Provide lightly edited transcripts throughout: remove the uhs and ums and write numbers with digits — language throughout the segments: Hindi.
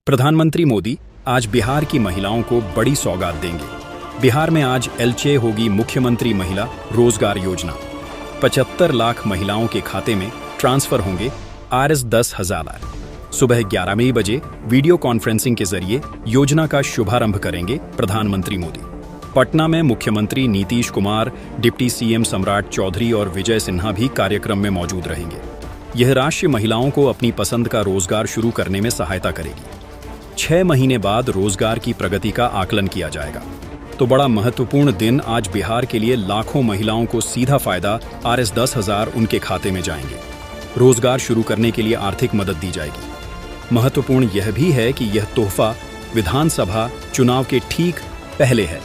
प्रधानमंत्री मोदी आज बिहार की महिलाओं को बड़ी सौगात देंगे। बिहार में आज एलचे होगी मुख्यमंत्री महिला रोजगार योजना। 75 लाख महिलाओं के खाते में ट्रांसफर होंगे Rs10,000। सुबह 11 बजे वीडियो कॉन्फ्रेंसिंग के जरिए योजना का शुभारंभ करेंगे प्रधानमंत्री मोदी। पटना में मुख्यमंत्री नीतीश कुमार, डिप्टी सीएम सम्राट चौधरी और विजय सिन्हा भी कार्यक्रम में मौजूद रहेंगे। यह राष्ट्रीय महिलाओं को अपनी पसंद का रोजगार शुरू करने में सहायता करेगी। 6 महीने बाद रोजगार की प्रगति का आकलन किया जाएगा। तो बड़ा महत्वपूर्ण दिन आज बिहार के लिए। लाखों महिलाओं को सीधा फायदा Rs10,000 उनके खाते में जाएंगे। रोजगार शुरू करने के लिए आर्थिक मदद दी जाएगी। महत्वपूर्ण यह भी है कि यह तोहफा विधानसभा चुनाव के ठीक पहले है,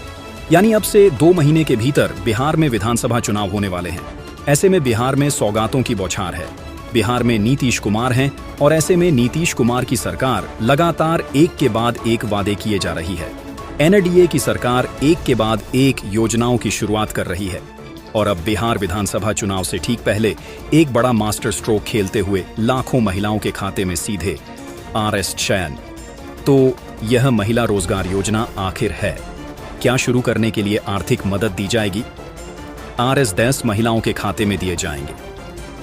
यानी अब से 2 महीने के भीतर बिहार में विधानसभा चुनाव होने वाले हैं। ऐसे में बिहार में सौगातों की बौछार है। बिहार में नीतीश कुमार हैं और ऐसे में नीतीश कुमार की सरकार लगातार एक के बाद एक वादे किए जा रही है। एनडीए की सरकार एक के बाद एक योजनाओं की शुरुआत कर रही है और अब बिहार विधानसभा चुनाव से ठीक पहले एक बड़ा मास्टर स्ट्रोक खेलते हुए लाखों महिलाओं के खाते में सीधे Rs चयन। तो यह महिला रोजगार योजना आखिर है क्या? शुरू करने के लिए आर्थिक मदद दी जाएगी। Rs10 महिलाओं के खाते में दिए जाएंगे।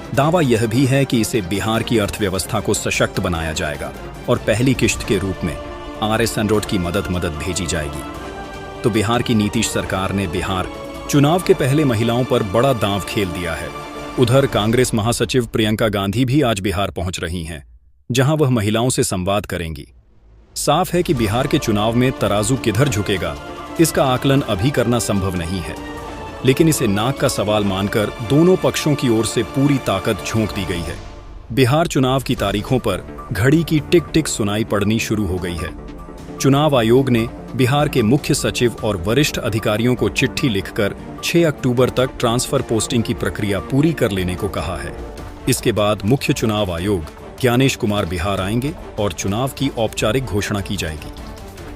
दावा यह भी है कि इसे बिहार की अर्थव्यवस्था को सशक्त बनाया जाएगा और पहली किश्त के रूप में Rs100 की मदद भेजी जाएगी। तो बिहार की नीतीश सरकार ने बिहार चुनाव के पहले महिलाओं पर बड़ा दांव खेल दिया है। उधर कांग्रेस महासचिव प्रियंका गांधी भी आज बिहार पहुंच रही हैं, जहां वह महिलाओं से संवाद करेंगी। साफ है कि बिहार के चुनाव में तराजू किधर झुकेगा, इसका आकलन अभी करना संभव नहीं है, लेकिन इसे नाक का सवाल मानकर दोनों पक्षों की ओर से पूरी ताकत झोंक दी गई है। बिहार चुनाव की तारीखों पर घड़ी की टिक टिक सुनाई पड़नी शुरू हो गई है। चुनाव आयोग ने बिहार के मुख्य सचिव और वरिष्ठ अधिकारियों को चिट्ठी लिखकर 6 अक्टूबर तक ट्रांसफर पोस्टिंग की प्रक्रिया पूरी कर लेने को कहा है। इसके बाद मुख्य चुनाव आयोग ज्ञानेश कुमार बिहार आएंगे और चुनाव की औपचारिक घोषणा की जाएगी।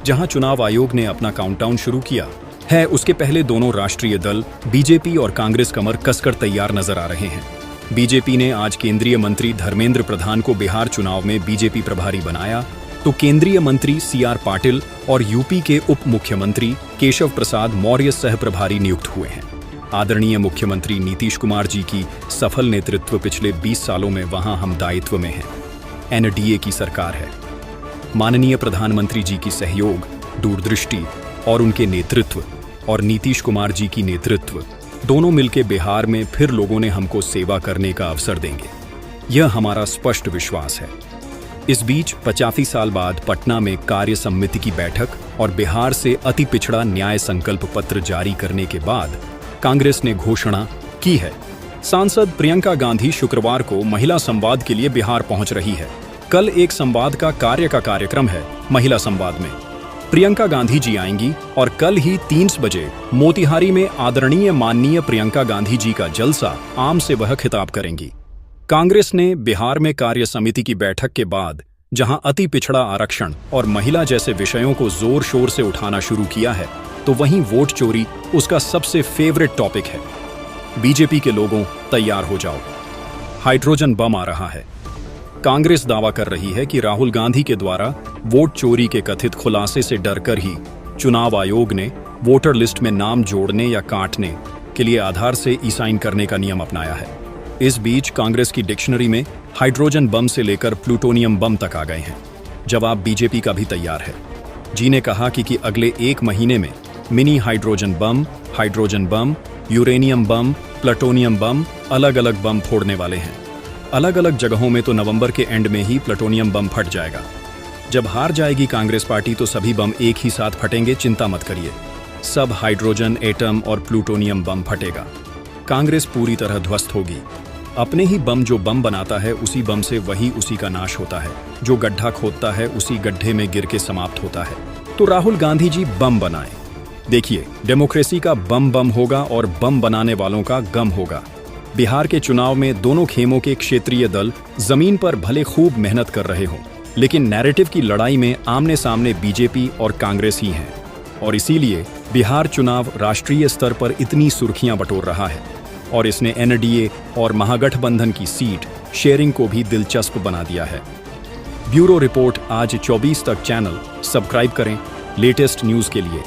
जहां चुनाव आयोग ने अपना काउंटडाउन शुरू किया है, उसके पहले दोनों राष्ट्रीय दल बीजेपी और कांग्रेस कमर कसकर तैयार नजर आ रहे हैं। बीजेपी ने आज केंद्रीय मंत्री धर्मेंद्र प्रधान को बिहार चुनाव में बीजेपी प्रभारी बनाया, तो केंद्रीय मंत्री CR पाटिल और यूपी के उप मुख्यमंत्री केशव प्रसाद मौर्य सह प्रभारी नियुक्त हुए हैं। आदरणीय मुख्यमंत्री नीतीश कुमार जी की सफल नेतृत्व पिछले 20 सालों में वहां हम दायित्व में हैं। एनडीए की सरकार है। माननीय प्रधानमंत्री जी की सहयोग, दूरदृष्टि और उनके नेतृत्व और नीतीश कुमार जी की नेतृत्व दोनों मिलकर बिहार में फिर लोगों ने हमको सेवा करने का अवसर देंगे। यह हमारा स्पष्ट विश्वास है। इस बीच 85 साल बाद पटना में कार्य समिति की बैठक और बिहार से अति पिछड़ा न्याय संकल्प पत्र जारी करने के बाद कांग्रेस ने घोषणा की है। सांसद प्रियंका गांधी शुक्रवार को महिला संवाद के लिए बिहार पहुंच रही है। कल एक संवाद का कार्यक्रम है। महिला संवाद में प्रियंका गांधी जी आएंगी और कल ही 3 बजे मोतिहारी में आदरणीय माननीय प्रियंका गांधी जी का जलसा आम से वह खिताब करेंगी। कांग्रेस ने बिहार में कार्य समिति की बैठक के बाद जहां अति पिछड़ा आरक्षण और महिला जैसे विषयों को जोर शोर से उठाना शुरू किया है, तो वहीं वोट चोरी उसका सबसे फेवरेट टॉपिक है। बीजेपी के लोगों, तैयार हो जाओ, हाइड्रोजन बम आ रहा है। कांग्रेस दावा कर रही है कि राहुल गांधी के द्वारा वोट चोरी के कथित खुलासे से डरकर ही चुनाव आयोग ने वोटर लिस्ट में नाम जोड़ने या काटने के लिए आधार से ई-साइन करने का नियम अपनाया है। इस बीच कांग्रेस की डिक्शनरी में हाइड्रोजन बम से लेकर प्लूटोनियम बम तक आ गए हैं। जवाब बीजेपी का भी तैयार है। जी ने कहा कि अगले 1 महीने में मिनी हाइड्रोजन बम, यूरेनियम बम, प्लूटोनियम बम, अलग अलग बम फोड़ने वाले हैं। अलग अलग जगहों में तो नवंबर के एंड में ही प्लूटोनियम बम फट जाएगा। जब हार जाएगी कांग्रेस पार्टी तो सभी बम एक ही साथ फटेंगे, चिंता मत करिए। सब हाइड्रोजन, एटम और प्लूटोनियम बम फटेगा। कांग्रेस पूरी तरह ध्वस्त होगी। अपने ही बम जो बम बनाता है, उसी बम से वही उसी का नाश होता है। जो गड्ढा खोदता है, उसी गड्ढे में गिर के समाप्त होता है। तो राहुल गांधी जी बम बनाएं। देखिए, डेमोक्रेसी का बम होगा और बम बनाने वालों का गम होगा। बिहार के चुनाव में दोनों खेमों के क्षेत्रीय दल जमीन पर भले खूब मेहनत कर रहे हों, लेकिन नैरेटिव की लड़ाई में आमने सामने बीजेपी और कांग्रेस ही हैं। और इसीलिए बिहार चुनाव राष्ट्रीय स्तर पर इतनी सुर्खियां बटोर रहा है और इसने एनडीए और महागठबंधन की सीट शेयरिंग को भी दिलचस्प बना दिया है। ब्यूरो रिपोर्ट आज 24 तक चैनल सब्सक्राइब करें लेटेस्ट न्यूज़ के लिए।